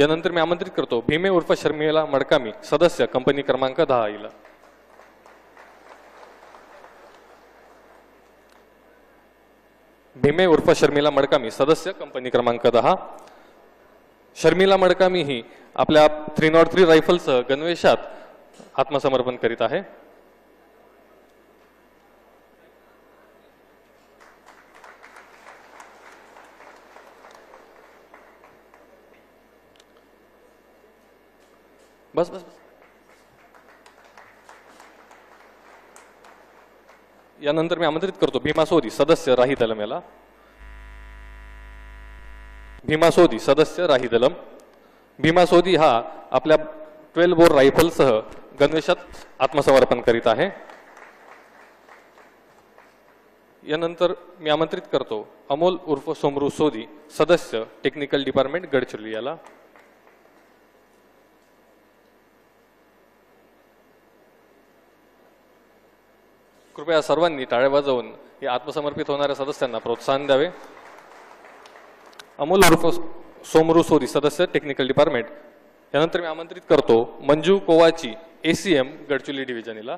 यानंतर मी आमंत्रित करतो भीमे उर्फ शर्मिला मडकामी, सदस्य कंपनी क्रमांक 10 हिला. भीमे उर्फ शर्मिला मडकामी, सदस्य कंपनी क्रमांक 10. शर्मिला मडकामी ही आपल्या 303 रायफलसह गणवेशात आत्मसमर्पण करीत आहे. बस बस बस. यानंतर मी आमंत्रित करतो भीमा सोदी, सदस्य राही दलम याला. भीमा सोदी, सदस्य राही दलम. भीमा सोदी हा आपल्या 12 बोर रायफलसह गणवेशात आत्मसमर्पण करीत आहे. यानंतर मी आमंत्रित करतो अमोल उर्फ सोमरू सोदी, सदस्य टेक्निकल डिपार्टमेंट गडचिरोली याला. कृपया सर्वांनी टाळ्या वाजवून या आत्मसमर्पित होणाऱ्या सदस्यांना प्रोत्साहन द्यावे. अमोल उर्फ सोमरू सोदी, सदस्य टेक्निकल डिपार्टमेंट. यानंतर मी आमंत्रित करतो मंजू कोवाची, ACM गडचिरोली डिव्हिजन हिला.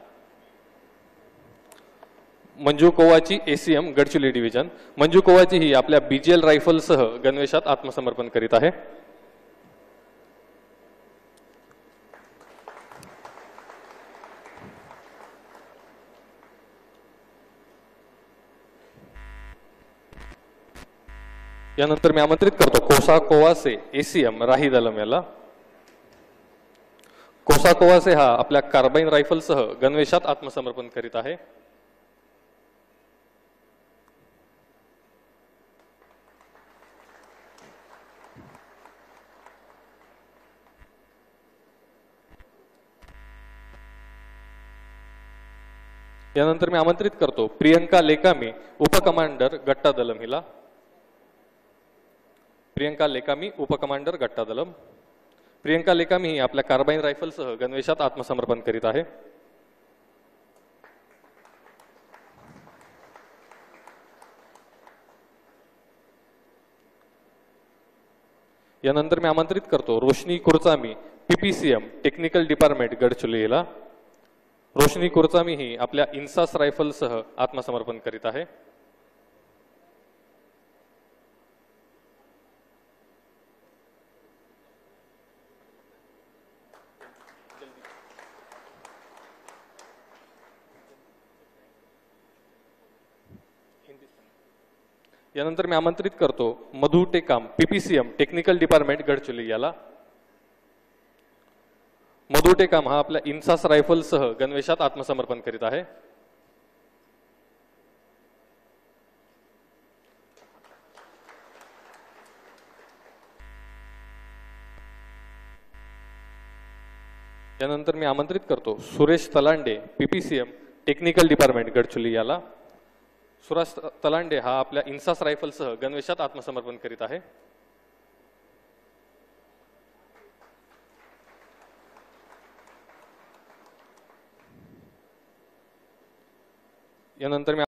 Manju Kowachi, ACM Gadchiroli division. मंजू कोवाची ही आपल्या BGL रायफलसह गणवेशात आत्मसमर्पण करीत आहे. यानंतर मी आमंत्रित करतो कोसा कोवासे, ACM राही दलम याला. कोसा कोवासे हा आपल्या कार्बाइन रायफलसह गणवेशात आत्मसमर्पण करीत आहे. यानंतर मी आमंत्रित करतो प्रियंका लेकामी, उपकमांडर गट्टा दलम हिला. प्रियंका लेकामी, उपकमांडर गट्टा दलम. प्रियंका लेकामी ही आपल्या कार्बाइन रायफलसह गणवेशात आत्मसमर्पण करीत आहे. यानंतर मी आमंत्रित करतो रोशनी कुरचामी, PPCM टेक्निकल डिपार्टमेंट गडचिरोली हिला. रोशनी कुरचामी ही आपल्या इन्सास रायफलसह आत्मसमर्पण करीत आहे. यानंतर मी आमंत्रित करतो Madhu Tekam, PPCM technical department Gadchiroli याला. मधु टेकाम हा आपल्या इन्सास रायफलसह गणवेशात आत्मसमर्पण करीत आहे. यानंतर मी आमंत्रित करतो Suresh Talande, PPCM technical department Gadchiroli याला. सुरेश तलांडे हा आपल्या इन्सास रायफलसह गणवेशात आत्मसमर्पण करीत आहे. यानंतर मी